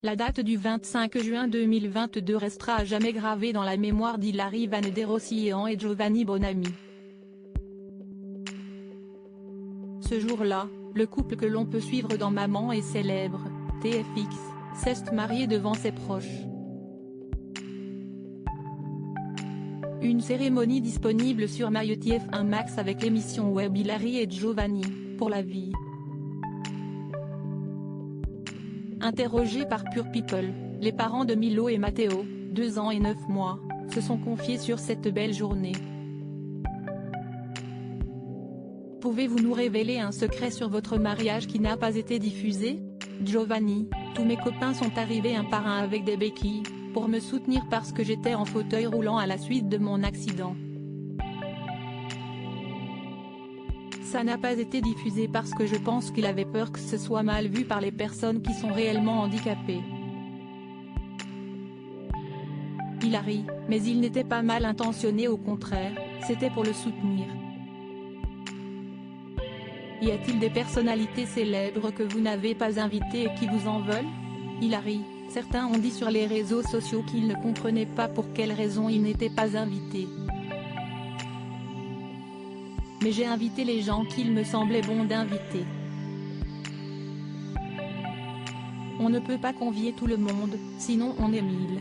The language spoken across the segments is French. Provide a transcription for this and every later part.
La date du 25 juin 2022 restera à jamais gravée dans la mémoire d'Hilary Van der Rossiyem et Giovanni Bonami. Ce jour-là, le couple que l'on peut suivre dans Maman est célèbre, TFX, s'est marié devant ses proches. Une cérémonie disponible sur MyTF1 Max avec l'émission web Hilary et Giovanni, pour la vie. Interrogés par Pure People, les parents de Milo et Matteo, 2 ans et 9 mois, se sont confiés sur cette belle journée. Pouvez-vous nous révéler un secret sur votre mariage qui n'a pas été diffusé? Giovanni, tous mes copains sont arrivés un par un avec des béquilles, pour me soutenir parce que j'étais en fauteuil roulant à la suite de mon accident. Ça n'a pas été diffusé parce que je pense qu'il avait peur que ce soit mal vu par les personnes qui sont réellement handicapées. Hilary, mais il n'était pas mal intentionné, au contraire, c'était pour le soutenir. Y a-t-il des personnalités célèbres que vous n'avez pas invitées et qui vous en veulent? Hilary, certains ont dit sur les réseaux sociaux qu'ils ne comprenaient pas pour quelles raisons ils n'étaient pas invités. Mais j'ai invité les gens qu'il me semblait bon d'inviter. On ne peut pas convier tout le monde, sinon on est 1000.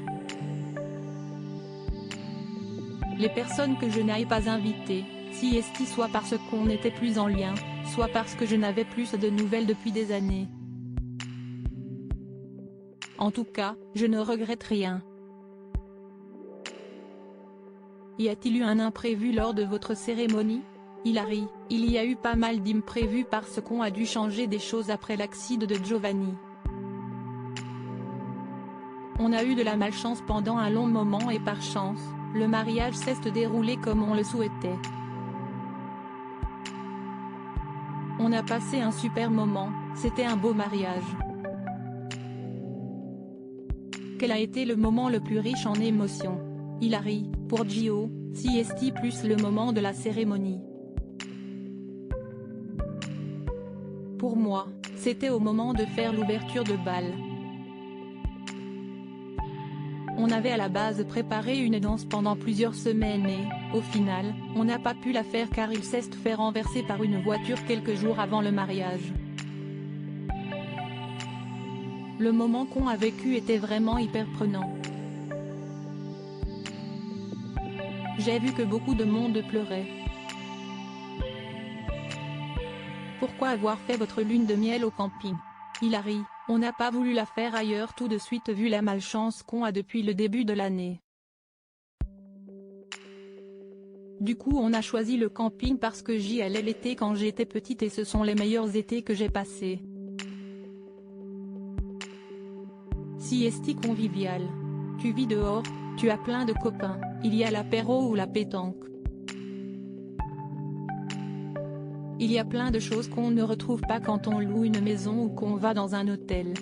Les personnes que je n'aille pas invitées, si est soit parce qu'on n'était plus en lien, soit parce que je n'avais plus de nouvelles depuis des années. En tout cas, je ne regrette rien. Y a-t-il eu un imprévu lors de votre cérémonie? Hilary, il y a eu pas mal d'imprévus parce qu'on a dû changer des choses après l'accident de Giovanni. On a eu de la malchance pendant un long moment et par chance, le mariage s'est déroulé comme on le souhaitait. On a passé un super moment, c'était un beau mariage. Quel a été le moment le plus riche en émotions? Hilary, pour Gio, si est plus le moment de la cérémonie. Pour moi, c'était au moment de faire l'ouverture de bal. On avait à la base préparé une danse pendant plusieurs semaines et, au final, on n'a pas pu la faire car il s'est fait renverser par une voiture quelques jours avant le mariage. Le moment qu'on a vécu était vraiment hyper prenant. J'ai vu que beaucoup de monde pleurait. Pourquoi avoir fait votre lune de miel au camping? Hilary, on n'a pas voulu la faire ailleurs tout de suite vu la malchance qu'on a depuis le début de l'année. Du coup on a choisi le camping parce que j'y allais l'été quand j'étais petite et ce sont les meilleurs étés que j'ai passés. Sieste convivial. Tu vis dehors, tu as plein de copains, il y a l'apéro ou la pétanque. Il y a plein de choses qu'on ne retrouve pas quand on loue une maison ou qu'on va dans un hôtel.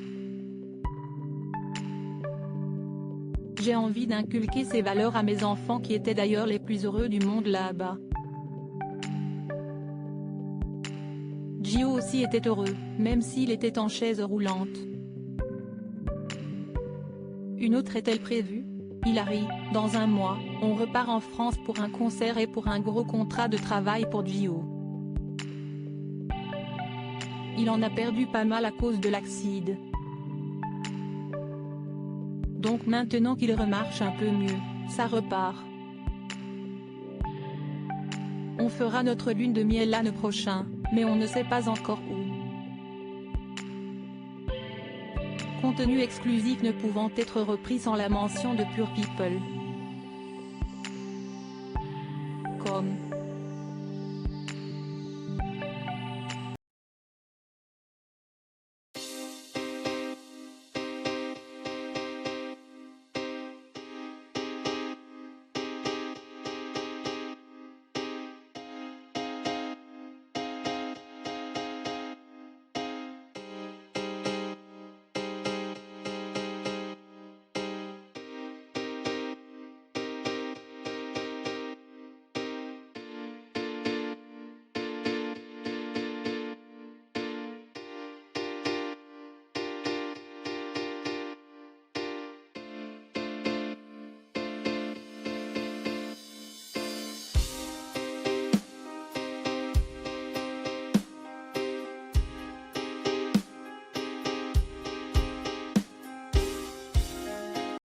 J'ai envie d'inculquer ces valeurs à mes enfants qui étaient d'ailleurs les plus heureux du monde là-bas. Gio aussi était heureux, même s'il était en chaise roulante. Une autre est-elle prévue? Hilary, dans un mois, on repart en France pour un concert et pour un gros contrat de travail pour Gio. Il en a perdu pas mal à cause de l'accident. Donc maintenant qu'il remarche un peu mieux, ça repart. On fera notre lune de miel l'année prochaine, mais on ne sait pas encore où. Contenu exclusif ne pouvant être repris sans la mention de Pure People. Comme